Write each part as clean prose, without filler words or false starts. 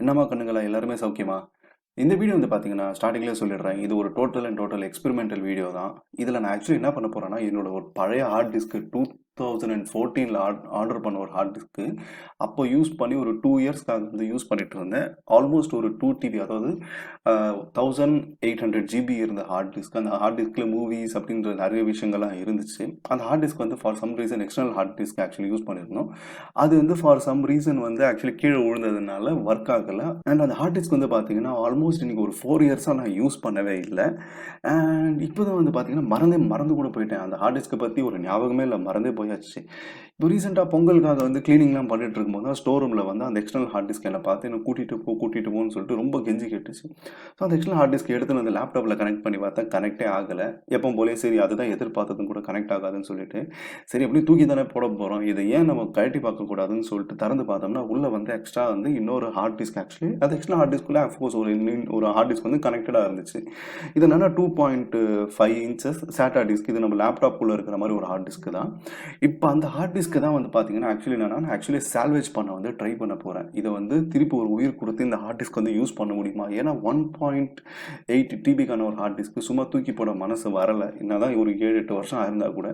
என்னம்மா கண்ணுங்களா எல்லாருமே சௌக்கியமா? இந்த வீடியோ வந்து பார்த்தீங்கன்னா, ஸ்டார்ட்டிங்லயே சொல்லிடுறேன். இது ஒரு டோட்டல் எக்ஸ்பெரிமெண்டல் வீடியோ தான். இதில நான் ஆக்சுவலி என்ன பண்ண போறேன்னா, என்னோட ஒரு பழைய ஹார்ட் டிஸ்க் 2014ல ஆர்டர் பண்ண ஒரு ஹார்ட் டிஸ்க். அப்போ யூஸ் பண்ணி ஒரு 2 இயர்ஸ்க்காக வந்து யூஸ் பண்ணிட்டு இருந்தேன். ஆல்மோஸ்ட் ஒரு 2 டிபி அதாவது 1800 ஜிபி இருந்த ஹார்ட் டிஸ்க். அந்த ஹார்ட் டிஸ்க்ல மூவிஸ் அப்படின்ற நிறைய விஷயங்கள்லாம் இருந்துச்சு. அந்த ஹார்ட் டிஸ்க் வந்து for some reason external hard disk actually use பண்ணியிருந்தோம். அது வந்து ஃபார் சம் ரீசன் வந்து ஆக்சுவலி கீழே விழுந்ததுனால ஒர்க் ஆகல. அண்ட் அந்த ஹார்ட் டிஸ்க் வந்து பார்த்தீங்கன்னா, ஆல்மோஸ்ட் இன்னைக்கு ஒரு 4 இயர்ஸா நான் யூஸ் பண்ணவே இல்ல. அண்ட் இப்போதான் வந்து பார்த்தீங்கன்னா, மறந்து கூட போயிட்டேன். அந்த ஹார்ட் டிஸ்க்க பத்தி ஒரு ஞாபகமே இல்ல. மறந்தே போயாச்சு. இப்போ ரீசெண்டா பொங்கலுக்காக வந்து கிளீனிங்லாம் பண்ணிட்டு இருக்கும்போது தான் ஸ்டோர் ரூம்ல வந்து அந்த எக்ஸ்டர்னல் ஹார்ட் டிஸ்க் என்ன பார்த்து என்ன கூட்டிட்டு போன்னு சொல்லிட்டு ரொம்ப கெஞ்சி கேட்டுச்சு. ஸோ அந்த எக்ஸ்டர்னல் ஹார்ட் டிஸ்க் எடுத்துன்னு வந்து லேப்டாப்ல கனெக்ட் பண்ணி பார்த்தா கனெக்டே ஆகல. எப்பவும் போலயே சரி அதுதான் எதிர்பார்த்ததும் கூட கனெக்ட் ஆகாதுன்னு சொல்லிட்டு, சரி எப்படியும் தூக்கி தானே போட போறோம். இதை ஏன் நம்ம கழட்டி பார்க்கக்கூடாதுன்னு சொல்லிட்டு திறந்து பார்த்தோம்னா, உள்ள வந்து எக்ஸ்ட்ரா வந்து இன்னொரு ஹார்ட் டிஸ்க் ஆக்சுவலி அது எக்ஸ்டர்னல் ஹார்ட் டிஸ்க்குள்ள அஃப்கோர்ஸ் ஒரு ஹார்ட் டிஸ்க் வந்து கனெக்டடா இருந்துச்சு. இது என்னன்னா 2.5 இன்ச்சஸ் SATA டிஸ்க். இது நம்ம லேப்டாப் உள்ள இருக்கிற மாதிரி ஒரு ஹார்ட் டிஸ்க் தான். இப்போ அந்த ஹார்ட் டிஸ்க் தான் வந்து பார்த்தீங்கன்னா, ஆக்சுவலி என்னன்னா நான் ஆக்சுவலி சால்வேஜ் பண்ண வந்து ட்ரை பண்ண போறேன். இதை வந்து திருப்பி ஒரு உயிர் கொடுத்து இந்த ஹார்ட் டிஸ்க் வந்து யூஸ் பண்ண முடியுமா? ஏன்னா 1.8 டிபிக்கான ஒரு ஹார்ட் டிஸ்க் சும்மா தூக்கி போட மனசு வரல. என்னதான் ஒரு 7-8 வருஷம் ஆயிருந்தா கூட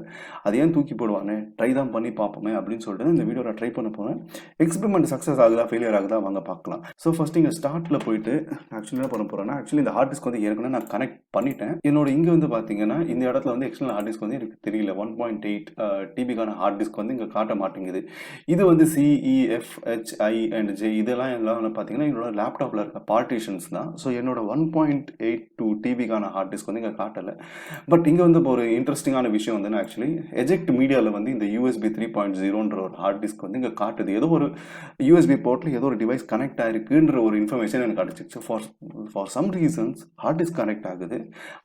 அது ஏன் தூக்கி போடுவானே, ட்ரை தான் பண்ணி பார்ப்போமே அப்படின்னு சொல்லிட்டு இந்த வீடியோ நான் ட்ரை பண்ண போறேன். எக்ஸ்பெரிமெண்ட் சக்ஸஸ் ஆகுதா ஃபெயிலியர் ஆகுதா வாங்க பார்க்கலாம். ஸோ ஃபர்ஸ்ட் இங்கே ஸ்டார்ட்ல போயிட்டு ஆக்சுவலி என்ன பண்ண போறேன்னா, ஆக்சுவலி இந்த ஹார்ட் டிஸ்க் வந்து ஏற்கனவே நான் கனெக்ட் பண்ணிட்டேன். என்னோட இங்க வந்து பார்த்தீங்கன்னா, இந்த இடத்துல வந்து எக்ஸ்டர்னல் ஹார்ட் டிஸ்க் வந்து எனக்கு தெரியல. 1.8 டிபிக்கான ஹார்ட் டிஸ்க் வந்து இங்கே காட்ட மாட்டேங்குது. இது வந்து CEFHI அண்ட் J எல்லாம் பார்த்தீங்கன்னா என்னோட லேப்டாப்ல இருக்க பார்ட்டிஷன்ஸ் தான். ஸோ என்னோட 1.82 டிபிக்கான ஹார்ட் டிஸ்க் வந்து இங்கே காட்டலை. பட் இங்கே வந்து இப்போ ஒரு இன்ட்ரெஸ்டிங்கான விஷயம் வந்து ஆக்சுவலி எஜெக்ட் மீடியாவில் வந்து இந்த USB 3.0ன்ற ஒரு ஹார்ட் டிஸ்க் வந்து இங்கே காட்டுது. ஏதோ ஒரு USB போர்ட்டில் ஏதோ ஒரு டிவைஸ் கனெக்ட் ஆயிருக்குன்ற ஒரு இன்ஃபர்மேஷன் எனக்கு கிடைச்சிச்சு. For some reasons hard disk connect ஆகுது.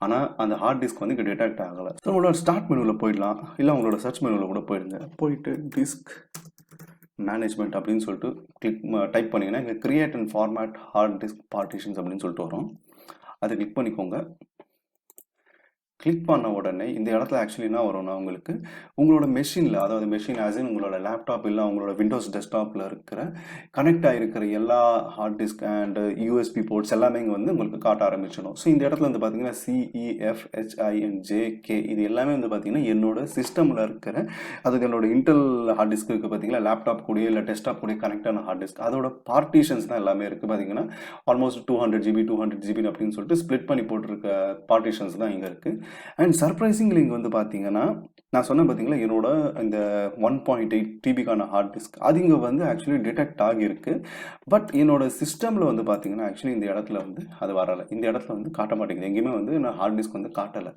ஆனால் அந்த ஹார்ட் டிஸ்க் வந்து இங்கே டிடெக்ட் ஆகலை. ஸோ உங்களோட ஸ்டார்ட் மெனுவில் போயிடலாம், இல்லை உங்களோட சர்ச் மெனுவில் கூட போயிடுங்க. போயிட்டு டிஸ்க் மேனேஜ்மெண்ட் அப்படின்னு சொல்லிட்டு டைப் பண்ணிங்கன்னா இங்கே create and format hard disk partitions அப்படின்னு சொல்லிட்டு வரும். அதை கிளிக் பண்ணிக்கோங்க. கிளிக் பண்ண உடனே இந்த இடத்துல ஆக்சுவலி என்ன வரும்னா, உங்களுக்கு உங்களோட மெஷினில், அதாவது மெஷின் ஆஸ் உங்களோட லேப்டாப் இல்லை உங்களோட விண்டோஸ் டெஸ்க்டாப்பில் இருக்கிற கனெக்ட் ஆகிருக்கிற எல்லா hard disk and USB ports எல்லாமே இங்கே வந்து உங்களுக்கு காட்ட ஆரம்பிச்சிடும். ஸோ இந்த இடத்துல வந்து பார்த்தீங்கன்னா CEFHI and JK இது எல்லாமே வந்து பார்த்தீங்கன்னா என்னோட சிஸ்டமில் இருக்கிற, அது என்னோட இன்டெல் ஹார்ட் டிஸ்க் இருக்குது பார்த்தீங்களா, லேப்டாப் கூட இல்லை டெஸ்க்டாப் கூட கனெக்ட் ஆன ஹார்ட் டிஸ்க், அதோட பார்ட்டிஷன்ஸ் தான் எல்லாமே இருக்குது பார்த்தீங்கன்னா. ஆல்மோஸ்ட் 200 GB அப்படின்னு சொல்லிட்டு ஸ்ப்ளிட் பண்ணி போட்டிருக்க பார்ட்டிஷன்ஸ் தான் இங்கே இருக்குது. அண்ட் சர்ப்ரைசிங்லி இங்கே வந்து பார்த்தீங்கன்னா, நான் சொன்னேன் பார்த்தீங்களா என்னோட இந்த 1.8 டிபிக்கான ஹார்ட் டிஸ்க் அது இங்கே வந்து ஆக்சுவலி டிடெக்ட் ஆகியிருக்கு. பட் என்னோட சிஸ்டமில் வந்து பார்த்தீங்கன்னா ஆக்சுவலி இந்த இடத்துல வந்து அது வரலை. இந்த இடத்துல வந்து காட்ட மாட்டேங்குது. எங்கேயுமே வந்து நான் ஹார்ட் டிஸ்க் வந்து காட்டலை.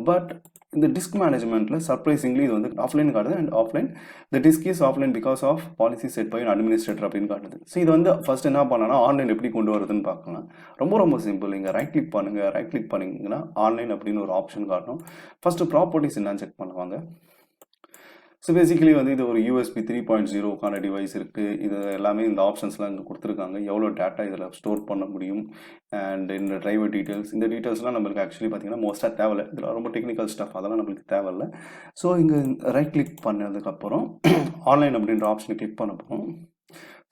பட் இந்த டிஸ்க் மேனேஜ்மெண்ட்டில் சர்ப்ரைசிங்லி இது வந்து ஆஃப்லைன் காட்டுது. And offline the disk is offline because of policy set by administrator அப்படின்னு காட்டுது. ஸோ இது வந்து ஃபர்ஸ்ட் என்ன பண்ணனா, ஆன்லைன் எப்படி கொண்டு வருதுன்னு பார்க்கலாம். ரொம்ப சிம்பிள். இங்கே ரைட் கிளிக் பண்ணுங்கள். ரைட் கிளிக் பண்ணிங்கன்னா ஆன்லைன் அப்படின்னு ஒரு ஆப்ஷன் காட்டும். ஃபர்ஸ்ட் ப்ராப்பர்ட்டிஸ் என்னன்னு செக் பண்ணுவாங்க. ஸோ பேசிக்கலி வந்து இது ஒரு USB 3.0க்கான டிவைஸ் இருக்குது. இது எல்லாமே இந்த ஆப்ஷன்ஸ்லாம் இங்கே கொடுத்துருக்காங்க. எவ்வளோ டேட்டா இதில் ஸ்டோர் பண்ண முடியும் அண்ட் இந்த டிரைவர் டீட்டெயில்ஸ், இந்த டீட்டெயில்ஸ்லாம் நம்மளுக்கு ஆக்சுவலி பார்த்தீங்கன்னா மோஸ்ட்டாக தேவையில்லை. இதில் ரொம்ப டெக்னிக்கல் ஸ்டஃப் அதெல்லாம் நம்மளுக்கு தேவையில்லை. ஸோ இங்கே ரைட் கிளிக் பண்ணதுக்கப்புறம் ஆன்லைன் அப்படின்ற ஆப்ஷனை கிளிக் பண்ண போகிறோம்.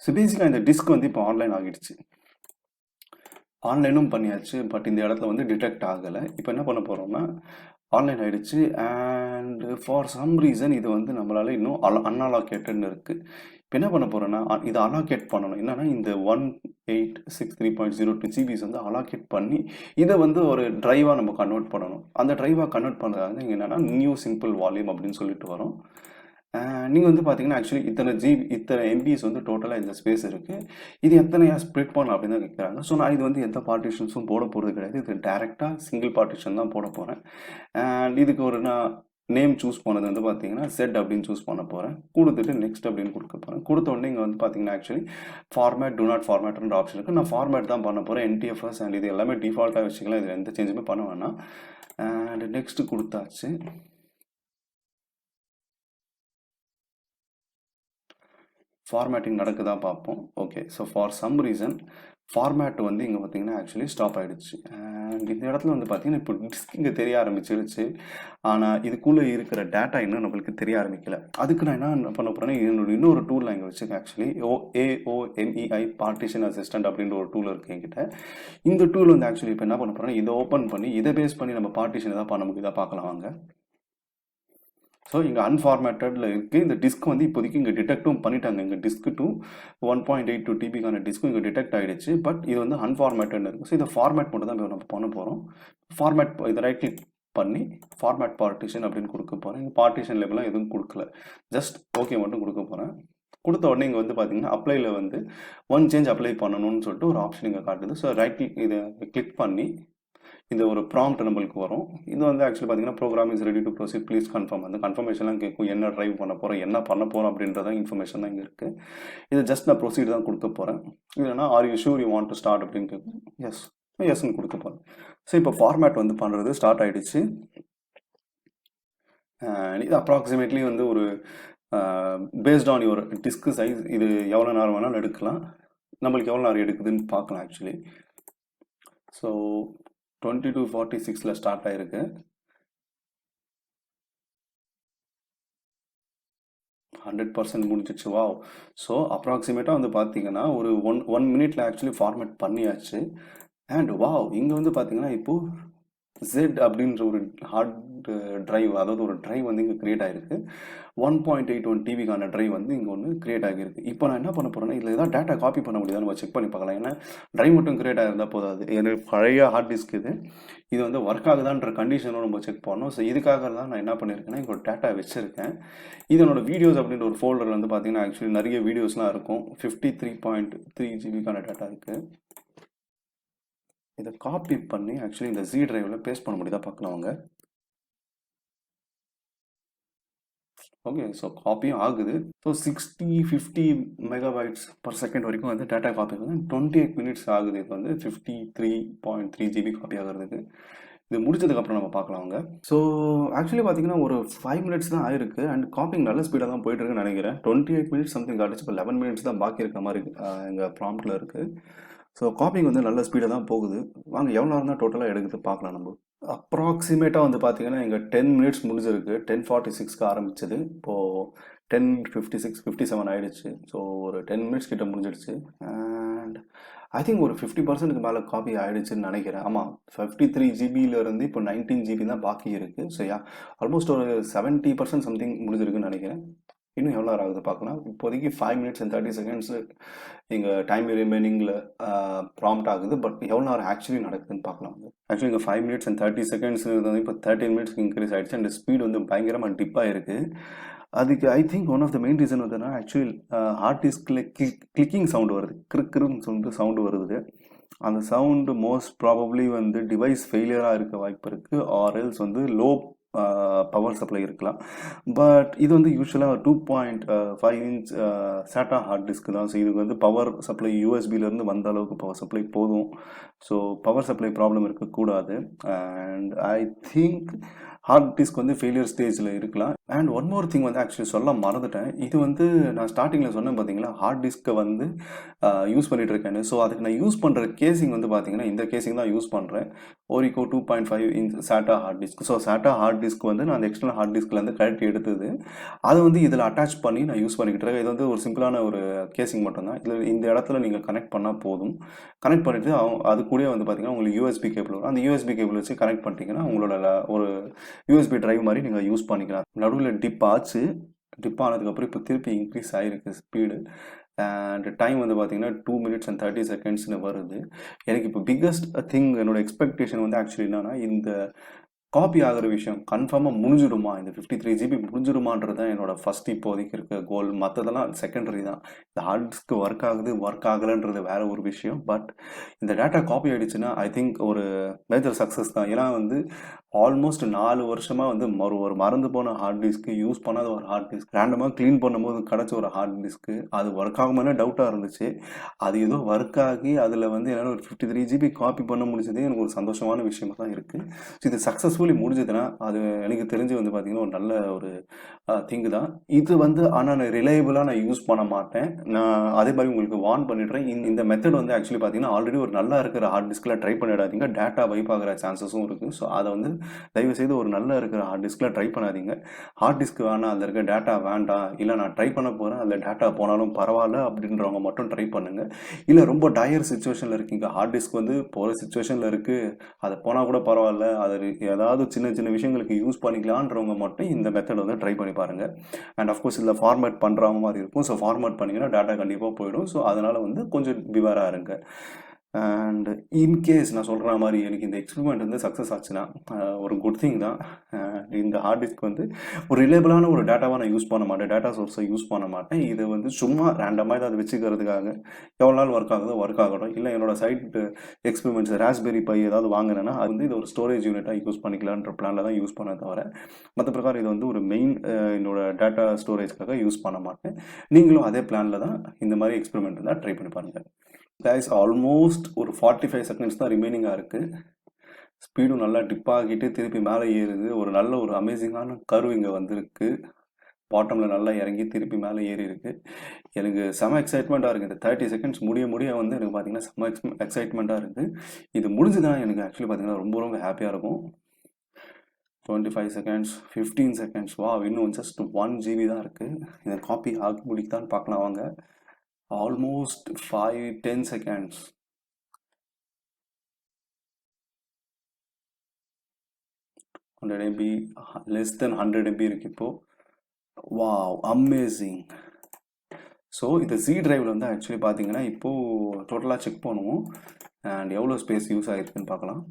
ஸோ பேசிக்காக இந்த டிஸ்க் வந்து இப்போ ஆன்லைன் ஆகிடுச்சு. ஆன்லைனும் பண்ணியாச்சு. பட் இந்த இடத்துல வந்து டிடெக்ட் ஆகலை. இப்போ என்ன பண்ண போகிறோம்னா, ஆன்லைன் ஆகிடுச்சு. அண்ட் ஃபார் சம் ரீசன் இது வந்து நம்மளால் இன்னும் அன்அலாகேட்டட்னு இருக்குது. இப்போ என்ன பண்ண போகிறேன்னா, இதை அலாகேட் பண்ணணும். என்னென்னா இந்த 1863.02 ஜிபிஸ் வந்து அலாகேட் பண்ணி இதை வந்து ஒரு ட்ரைவாக நம்ம கன்வெர்ட் பண்ணணும். அந்த ட்ரைவாக கன்வெர்ட் பண்ணுறது என்னென்னா நியூ சிம்பிள் வால்யூம் அப்படின்னு சொல்லிட்டு வரும். நீங்கள் வந்து பார்த்தீங்கன்னா ஆக்சுவலி இத்தனை எம்பிஸ் வந்து டோட்டலாக இந்த ஸ்பேஸ் இருக்குது. இது எத்தனையா ஸ்ப்ளிட் பண்ணலாம் அப்படின்னு தான் கேட்குறாங்க. ஸோ நான் இது வந்து எந்த பார்ட்டிஷன்ஸும் போட போகிறது கிடையாது. இது டேரெக்டாக சிங்கிள் பார்ட்டிஷன் தான் போட போகிறேன். அண்ட் இதுக்கு ஒரு நான் நேம் சூஸ் பண்ணது வந்து பார்த்தீங்கன்னா செட் அப்படின்னு சூஸ் பண்ண போகிறேன். கொடுத்துட்டு நெக்ஸ்ட் அப்படின்னு கொடுக்க போகிறேன். கொடுத்த உடனே இங்கே வந்து பார்த்தீங்கன்னா ஆக்சுவலி ஃபார்மேட் டூ நாட் ஃபார்மேட்ன்ற ஆப்ஷன் இருக்குது. நான் ஃபார்மேட் தான் பண்ண போகிறேன். NTFS அண்ட் இது எல்லாமே டிஃபால்ட்டாக வச்சுக்கலாம். இதில் எந்த சேஞ்சுமே பண்ண வேணாம். அண்ட் நெக்ஸ்ட் கொடுத்தாச்சு. ஃபார்மேட்டிங் நடக்குதா பார்ப்போம். Okay. So for some reason format வந்து இங்கே பார்த்தீங்கன்னா ஆக்சுவலி ஸ்டாப் ஆகிடுச்சு. அண்ட் இந்த இடத்துல வந்து பார்த்தீங்கன்னா இப்போ டிஸ்க் இங்கே தெரிய ஆரம்பிச்சிருச்சு. ஆனால் இதுக்குள்ளே இருக்கிற டேட்டா இன்னும் நம்மளுக்கு தெரிய ஆரம்பிக்கல. அதுக்கு நான் என்ன பண்ண போகிறேன்னா என்னோட இன்னொரு டூல் நான் இங்கே வச்சுருக்கேன். ஆக்சுவலி AOMEI Partition Assistant அப்படின்ற ஒரு டூல் இருக்குது என்கிட்ட. இந்த டூல் வந்து ஆக்சுவலி இப்போ என்ன பண்ண போகிறேன்னா இதை ஓப்பன் பண்ணி இதை பேஸ் பண்ணி நம்ம பார்ட்டிஷன் எதாவது பண்ண முடியுதா பார்க்கலாம் வாங்க. ஸோ இங்கே அன்ஃபார்மேட்டடில் இருக்குது. இந்த டிஸ்க் வந்து இப்போதைக்கு இங்கே டிடெக்டும் பண்ணிட்டாங்க. இங்கே டிஸ்க் டூ 1.82 TBக்கான டிஸ்க்கும் இங்கே டிடெக்ட் ஆகிடுச்சு. பட் இது வந்து அன்ஃபார்மேட்டட்னு இருக்குது. ஸோ இதை ஃபார்மேட் மட்டும் தான் நம்ம பண்ண போகிறோம். ஃபார்மேட் இதை ரைட் கிளிக் பண்ணி ஃபார்மேட் பார்ட்டிஷன் அப்படின்னு கொடுக்க போகிறேன். இங்கே பார்ட்டிஷன் லெவலாம் எதுவும் கொடுக்கல, ஜஸ்ட் ஓகே மட்டும் கொடுக்க போகிறேன். கொடுத்த உடனே இங்கே வந்து பார்த்தீங்கன்னா அப்ளைல வந்து ஒன் சேஞ்ச் அப்ளை பண்ணணும்னு சொல்லிட்டு ஒரு ஆப்ஷன் இங்கே காட்டுது. ஸோ ரைட் கிளிக் இதை கிளிக் பண்ணி இந்த ஒரு ப்ராம்ப்ட் நம்மளுக்கு வரும். இது வந்து ஆக்சுவலி பார்த்தீங்கன்னா program is ready to proceed please confirm. அந்த கன்ஃபர்மேஷன்லாம் கேட்கும், என்ன ட்ரைவ் பண்ண போகிறோம், என்ன பண்ண போகிறோம் அப்படின்றத இன்ஃபர்மேஷன் தான் இங்கே இருக்குது. இது ஜஸ்ட் நான் ப்ரொசீட் தான் கொடுக்க போகிறேன். இல்லைனா are you sure you want to start அப்படின்னு கேட்கும். எஸ்ன்னு கொடுக்க போகிறேன். ஸோ இப்போ ஃபார்மேட் வந்து பண்ணுறது ஸ்டார்ட் ஆகிடுச்சு. இது அப்ராக்சிமேட்லி வந்து ஒரு based on your disk size இது எவ்வளோ நேரம் வேணாலும் எடுக்கலாம். நம்மளுக்கு எவ்வளோ நேரம் எடுக்குதுன்னு பார்க்கலாம். ஆக்சுவலி ஸோ 22:46 ஸ்டார்ட் ஆயிருக்கு. 100% முடிஞ்சிச்சு. வாவ். ஸோ அப்ராக்சிமேட்டாக வந்து பார்த்தீங்கன்னா ஒரு ஒன் மினிட்ல ஆக்சுவலி ஃபார்மேட் பண்ணியாச்சு. அண்ட் வாவ், இங்கே வந்து பார்த்தீங்கன்னா இப்போது Z அப்படின்ற ஒரு ஹார்ட் ட்ரைவ், அதாவது ஒரு ட்ரைவ் வந்து இங்கே கிரியேட் ஆகிருக்கு. 1.81 TBக்கான ட்ரைவ் வந்து இங்கே ஒன்று கிரியேட் ஆகிருக்கு. இப்போ நான் என்ன பண்ண போகிறேன்னா இதில் ஏதாவது டேட்டா காப்பி பண்ண முடியுதா நம்ம செக் பண்ணி பார்க்கலாம். ஏன்னா ட்ரைவ் மட்டும் கிரியேட் ஆகிருந்தால் போதாது. எனக்கு பழைய ஹார்ட் டிஸ்க் இது வந்து ஒர்க் ஆகுதான்ற கண்டிஷனும் நம்ம செக் பண்ணணும். ஸோ இதுக்காக தான் நான் என்ன பண்ணியிருக்கேன்னா இங்கே ஒரு டேட்டா வச்சுருக்கேன். இதனோட வீடியோஸ் அப்படின்ற ஒரு ஃபோல்டரில் வந்து பார்த்தீங்கன்னா ஆக்சுவலி நிறைய வீடியோஸ்லாம் இருக்கும். 53.3 GBக்கான டேட்டா இருக்குது. இதை காப்பி பண்ணி ஆக்சுவலி இந்த Z டிரைவில் பேஸ்ட் பண்ண முடியுதா பார்க்கலாம் வாங்க. ஓகே, ஸோ காப்பியும் ஆகுது. ஸோ 50 MB/s வரைக்கும் வந்து டேட்டா காப்பி ஆகுது. 28 மினிட்ஸ் ஆகுது. இது வந்து 53.3 GB காப்பி ஆகிறதுக்கு. இது முடிச்சதுக்கப்புறம் நம்ம பார்க்கலாம் வாங்க. ஸோ ஆக்சுவலி பார்த்தீங்கன்னா ஒரு 5 மினிட்ஸ் தான் ஆயிருக்கு. அண்ட் காப்பிங் நல்ல ஸ்பீடாக தான் போயிட்டு இருக்குன்னு நினைக்கிறேன். 28 மினிட்ஸ் சம்திங் காட்டுச்சு. இப்போ 11 மினிட்ஸ் தான் பாக்கி இருக்க மாதிரி எங்கள் ப்ராம்ப்டில் இருக்குது. ஸோ காப்பிங் வந்து நல்ல ஸ்பீடாக தான் போகுது. வாங்க எவ்வளோ நேரம் தான் டோட்டலாக எடுக்குது பார்க்கலாம். நம்ம அப்ராக்சிமேட்டாக வந்து பார்த்தீங்கன்னா இங்கே 10 மினிட்ஸ் முடிஞ்சிருக்கு. 10:46க்கு ஆரம்பிச்சது. இப்போது 10:56 57 ஆகிடுச்சு. ஸோ ஒரு 10 மினிட்ஸ் கிட்ட முடிஞ்சிடுச்சு. அண்ட் ஐ திங்க் ஒரு 50%க்கு மேலே காப்பி ஆகிடுச்சுன்னு நினைக்கிறேன். ஆமாம், 53 GBயிலேருந்து இப்போ 19 GB தான் பாக்கி இருக்குது. ஸோ ஆல்மோஸ்ட் ஒரு 70% சம்திங் முடிஞ்சிருக்குன்னு நினைக்கிறேன். இன்னும் எவ்வளோ நேரம் ஆகுது பார்க்கலாம். இப்போதைக்கு 5 minutes and 30 seconds இங்கே டைம் ரிமைனிங்கில் ப்ராம்ப்ட் ஆகுது. பட் எவ்வளோ நேரம் ஆக்சுவலி நடக்குதுன்னு பார்க்கலாம். ஆக்சுவலி இங்கே 5 minutes and 30 seconds வந்து இப்போ 13 மினிட்ஸ்க்கு இன்க்ரீஸ் ஆகிடுச்சு. அண்ட் ஸ்பீட் வந்து பயங்கரமாக டிப்பாக இருக்குது. அதுக்கு I think one of the main reason வந்துன்னா ஆக்சுவலி ஹார்ட் டிஸ்கில் கிளிக்கிங் சவுண்டு வருது. கிறுன்னு சொல்லிட்டு சவுண்டு வருது. அந்த சவுண்டு மோஸ்ட் ப்ராபப்ளி வந்து டிவைஸ் ஃபெயிலியராக இருக்க வாய்ப்பு இருக்குது. ஆர் எல்ஸ் வந்து லோ பவர் சப்ளை இருக்கலாம். பட் இது வந்து யூஸ்வலாக 2.5 inch SATA ஹார்ட் டிஸ்க் தான். ஸோ இதுக்கு வந்து பவர் சப்ளை யூஎஸ்பிலேருந்து வந்த அளவுக்கு பவர் சப்ளை போதும். ஸோ பவர் சப்ளை ப்ராப்ளம் இருக்கக்கூடாது. And I think hard disk வந்து ஃபெயிலியர் ஸ்டேஜில் இருக்கலாம். அண்ட் ஒன் மோர் திங் வந்து ஆக்சுவலி சொல்ல மறந்துட்டேன். இது வந்து நான் ஸ்டார்டிங்கில் சொன்னேன் பார்த்தீங்களா, ஹார்ட் டிஸ்க்கை வந்து யூஸ் பண்ணிகிட்டு இருக்கேன்னு. ஸோ அதுக்கு நான் யூஸ் பண்ணுற கேசிங் வந்து பார்த்தீங்கன்னா இந்த கேசிங் தான் யூஸ் பண்ணுறேன். ஓரிகோ 2.5 inch SATA hard disk. So SATA hard disk வந்து நான் அந்த எக்ஸ்டர்னல் ஹார்ட் டிஸ்க்லேருந்து கழட்டி எடுத்தது. அதை வந்து இதில் அட்டாச் பண்ணி நான் யூஸ் பண்ணிக்கிட்டு இருக்கேன். இது வந்து ஒரு சிம்பிளான ஒரு கேசிங் மட்டும்தான். இதில் இந்த இடத்துல நீங்கள் கனெக்ட் பண்ணால் போதும். கனெக்ட் பண்ணிவிட்டு அது கூட வந்து பார்த்தீங்கன்னா உங்களுக்கு யூஎஸ்பி கேபிள் வரும். அந்த யூஎஸ்பி கேபிள் வச்சு கனெக்ட் பண்ணிட்டீங்கன்னா உங்களோட ஒரு யூஎஸ்பி டிரைவ் மாதிரி நீங்கள் யூஸ் பண்ணிக்கலாம். நடுவில் டிப் ஆச்சு. டிப் ஆனதுக்கப்புறம் இப்போ திருப்பி இன்க்ரீஸ் ஆகிருக்கு ஸ்பீடு. அண்ட் டைம் வந்து பார்த்தீங்கன்னா 2 minutes and 30 seconds வருது. எனக்கு இப்போ பிக்கஸ்ட் திங் என்னோட எக்ஸ்பெக்டேஷன் வந்து ஆக்சுவலி என்னன்னா, இந்த காப்பி ஆகிற விஷயம் கன்ஃபார்மாக முடிஞ்சிடுமா, இந்த 53 GB முடிஞ்சிடுமான்றது தான் என்னோட ஃபர்ஸ்ட் இப்போதைக்கு இருக்க கோல். மற்றதெல்லாம் செகண்டரி தான். இந்த ஹார்ட் டிஸ்க் ஒர்க் ஆகுது ஒர்க் ஆகலைன்றது வேற ஒரு விஷயம். பட் இந்த டேட்டா காப்பி ஆகிடுச்சுன்னா ஐ திங்க் ஒரு மேஜர் சக்ஸஸ் தான். ஏன்னா வந்து ஆல்மோஸ்ட் 4 வருஷமாக வந்து ஒரு மறந்து போன ஹார்ட் டிஸ்க்கு, யூஸ் பண்ணாத ஒரு ஹார்ட் டிஸ்க், ரேண்டமாக க்ளீன் பண்ணும்போது கிடச்ச ஒரு ஹார்ட் டிஸ்க்கு, அது ஒர்க் ஆகுமானே டவுட்டாக இருந்துச்சு. அது ஏதோ ஒர்க் ஆகி அதில் வந்து என்னால் ஒரு 53 GB காப்பி பண்ண முடிஞ்சதே எனக்கு ஒரு சந்தோஷமான விஷயமா தான் இருக்குது. ஸோ இது சக்ஸஸ்ஃபுல் சக்ஸஸ்ஃபுல்லி முடிஞ்சதுன்னா அது எனக்கு தெரிஞ்சு வந்து பார்த்தீங்கன்னா ஒரு நல்ல ஒரு திங்கு தான். இது வந்து ஆனால் நான் ரிலையபிளாக நான் யூஸ் பண்ண மாட்டேன். நான் அதே மாதிரி உங்களுக்கு வார்ன் பண்ணிடுறேன். இந்த மெத்தட் வந்து ஆக்சுவலி பார்த்தீங்கன்னா ஆல்ரெடி ஒரு நல்லா இருக்கிற ஹார்ட் டிஸ்கில் ட்ரை பண்ணிடாதீங்க. டேட்டா வைப் ஆகிற சான்சஸும் இருக்குது. ஸோ அதை வந்து தயவுசெய்து ஒரு நல்லா இருக்கிற ஹார்ட் டிஸ்கில் ட்ரை பண்ணாதீங்க. ஹார்ட் டிஸ்க் வேணாம், அதில் இருக்க டேட்டா வேண்டாம், இல்லை நான் ட்ரை பண்ண போகிறேன் அதில் டேட்டா போனாலும் பரவாயில்ல அப்படின்றவங்க மட்டும் ட்ரை பண்ணுங்கள். இல்லை ரொம்ப டயர் சுச்சுவேஷனில் இருக்கீங்க, ஹார்ட் டிஸ்க் வந்து போகிற சுச்சுவேஷனில் இருக்குது, அது போனால் கூட பரவாயில்ல, அது ஏதாவது சின்ன சின்ன விஷயங்களுக்கு யூஸ் பண்ணிக்கலான்றவங்க மட்டும் இந்த மெத்தட் வந்து ட்ரை பண்ணி பாருங்கள். அண்ட் அஃப்கோர்ஸ் இதில் ஃபார்மேட் பண்ணுற மாதிரி இருக்கும். ஸோ ஃபார்மேட் பண்ணிங்கன்னா டேட்டா கண்டிப்பாக போயிடும். ஸோ அதனால் வந்து கொஞ்சம் பிவாராக இருங்க. அண்ட் இன்கேஸ் நான் சொல்கிற மாதிரி எனக்கு இந்த எக்ஸ்பெரிமெண்ட் வந்து சக்ஸஸ் ஆச்சுன்னா ஒரு குட் திங் தான். இந்த ஹார்ட் டிஸ்க் வந்து ஒரு ரிலேபிளான ஒரு டேட்டாவாக நான் யூஸ் பண்ண மாட்டேன், டேட்டா சோர்ஸை யூஸ் பண்ண மாட்டேன். இது வந்து சும்மா ரேண்டமாக இதை வச்சுக்கிறதுக்காக எவ்வளோ நாள் ஒர்க் ஆகுதோ ஒர்க் ஆகட்டும். இல்லை என்னோட சைட் எக்ஸ்பெரிமெண்ட்ஸ் ராஸ்பெரி பை ஏதாவது வாங்கினேன்னா அது வந்து இது ஒரு ஸ்டோரேஜ் யூனிட்டாக யூஸ் பண்ணிக்கலான்ற பிளானில் தான் யூஸ் பண்ண தவிர மற்ற பிரகாரம் இது வந்து ஒரு மெயின் என்னோட டேட்டா ஸ்டோரேஜ்க்காக யூஸ் பண்ண மாட்டேன். நீங்களும் அதே பிளானில் தான் இந்த மாதிரி எக்ஸ்பெரிமெண்ட் இருந்தால் ட்ரை பண்ணி பாருங்கள். கைஸ் ஆல்மோஸ்ட் ஒரு 45 செகண்ட்ஸ் தான் ரிமைனிங்காக இருக்குது. ஸ்பீடும் நல்லா டிப் ஆகிட்டு திருப்பி மேலே ஏறுது. ஒரு நல்ல ஒரு அமேசிங்கான கர்வ் இங்கே வந்திருக்கு. பாட்டமில் நல்லா இறங்கி திருப்பி மேலே ஏறி இருக்கு. எனக்கு செம எக்ஸைட்மெண்ட்டாக இருக்குது. இந்த 30 செகண்ட்ஸ் முடிய வந்து எனக்கு பார்த்தீங்கன்னா செம எக்ஸைட்மெண்ட்டாக இருக்குது. இது முடிஞ்சுதான் எனக்கு ஆக்சுவலி பார்த்தீங்கன்னா ரொம்ப ஹாப்பியாக இருக்கும். 25 செகண்ட்ஸ், 15 செகண்ட்ஸ், வா இன்னும் ஜஸ்ட் 1 GB தான் இருக்குது. இதை காப்பி ஆக்கி முடிக்கத்தான்னு பார்க்கலாம் வாங்க. Almost 5-10 seconds. MB, less than 100 MB இருக்கு இப்போ. Wow amazing. ஸோ இந்த சி டிரைவில் வந்து ஆக்சுவலி பார்த்தீங்கன்னா இப்போது டோட்டலாக செக் பண்ணுவோம் அண்ட் எவ்வளோ ஸ்பேஸ் யூஸ் ஆகிருக்குன்னு பார்க்கலாம்.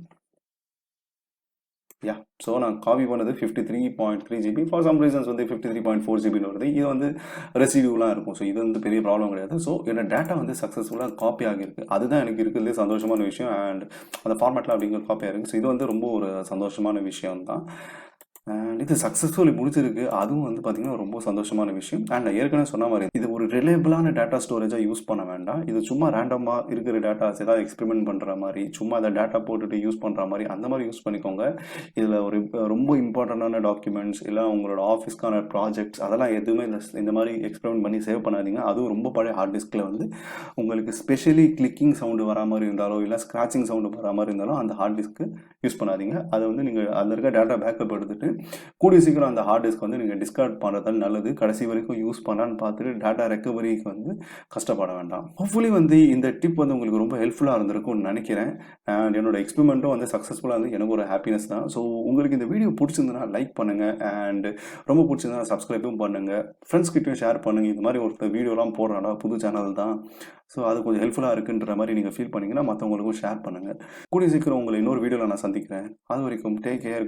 யா ஸோ நான் காப்பி பண்ணது 53.3 GB. ஃபார் சம் ரீசன்ஸ் வந்து 53.4 GBன்னு வருது. இது வந்து ரெசிடியூலாம் இருக்கும். ஸோ இது வந்து பெரிய ப்ராப்ளம் கிடையாது. ஸோ என்னோட டேட்டா வந்து சக்ஸஸ்ஃபுல்லாக காப்பி ஆகியிருக்கு. அதுதான் எனக்கு இருக்கிறதுலே சந்தோஷமான விஷயம். அண்ட் அந்த ஃபார்மேட்டில் அப்படிங்கிற காப்பி ஆகிருக்கு. ஸோ இது வந்து ரொம்ப ஒரு சந்தோஷமான விஷயம் தான். அண்ட் இது சக்ஸஸ்ஃபுல்லி முடிச்சிருக்கு. அதுவும் வந்து பார்த்தீங்கன்னா ரொம்ப சந்தோஷமான விஷயம். அண்ட் நான் ஏற்கனவே சொன்ன மாதிரி இது ஒரு ரிலேபிளான டேட்டா ஸ்டோரேஜாக யூஸ் பண்ண வேண்டாம். இது சும்மா ரேண்டமாக இருக்கிற டேட்டாஸ் ஏதாவது எக்ஸ்பெரிமெண்ட் பண்ணுற மாதிரி, சும்மா அதை டேட்டா போட்டுட்டு யூஸ் பண்ணுற மாதிரி அந்த மாதிரி யூஸ் பண்ணிக்கோங்க. இதில் ஒரு ரொம்ப இம்பார்ட்டண்டான டாக்குமெண்ட்ஸ் இல்லை உங்களோட ஆஃபீஸ்க்கான ப்ராஜெக்ட்ஸ் அதெல்லாம் எதுவுமே இந்த மாதிரி எக்ஸ்பெரிமெண்ட் பண்ணி சேவ் பண்ணாதீங்க. அதுவும் ரொம்ப பழைய ஹார்ட் டிஸ்கில் வந்து உங்களுக்கு ஸ்பெஷலி கிளிக்கிங் சவுண்டு வரா மாதிரி இருந்தாலோ இல்லை ஸ்க்ராச்சிங் சவுண்டு வரா மாதிரி இருந்தாலும் அந்த ஹார்ட் டிஸ்க்கு யூஸ் பண்ணாதீங்க. அதை வந்து நீங்கள் அதில் இருக்க டேட்டா பேக்கப் எடுத்துட்டு கூடிய சீக்கிரம் அந்த ஹார்ட் டிஸ்க் வந்து நீங்கள் டிஸ்கார்ட் பண்ணுறது நல்லது. கடைசி வரைக்கும் யூஸ் பண்ணான்னு பார்த்துட்டு டேட்டா ரெக்கவரிக்கு வந்து கஷ்டப்பட வேண்டாம். ஹோப்ஃபுல்லி வந்து இந்த டிப் வந்து உங்களுக்கு ரொம்ப ஹெல்ப்ஃபுல்லாக இருந்திருக்கும்னு நினைக்கிறேன். அண்ட் என்னோட எக்ஸ்பெரிமெண்ட்டும் வந்து சக்ஸஸ்ஃபுல்லாக வந்து எனக்கு ஒரு ஹாப்பினஸ் தான். ஸோ உங்களுக்கு இந்த வீடியோ பிடிச்சிருந்ததுன்னா லைக் பண்ணுங்கள் அண்ட் ரொம்ப பிடிச்சிருந்தா சப்ஸ்கிரைபும் பண்ணுங்கள். ஃப்ரெண்ட்ஸ் கிட்டையும் ஷேர் பண்ணுங்கள். இது மாதிரி ஒருத்தர் வீடியோலாம் போடுறாடா புது சேனல் தான், ஸோ அது கொஞ்சம் ஹெல்ப்ஃபுல்லாக இருக்குன்ற மாதிரி நீங்கள் ஃபீல் பண்ணிங்கன்னா மற்றவங்களுக்கும் ஷேர் பண்ணுங்கள். கூடிய சீக்கிரம் உங்களை இன்னொரு வீடியோவில் நான் சந்திக்கிறேன். அது வரைக்கும் டேக் கேர்.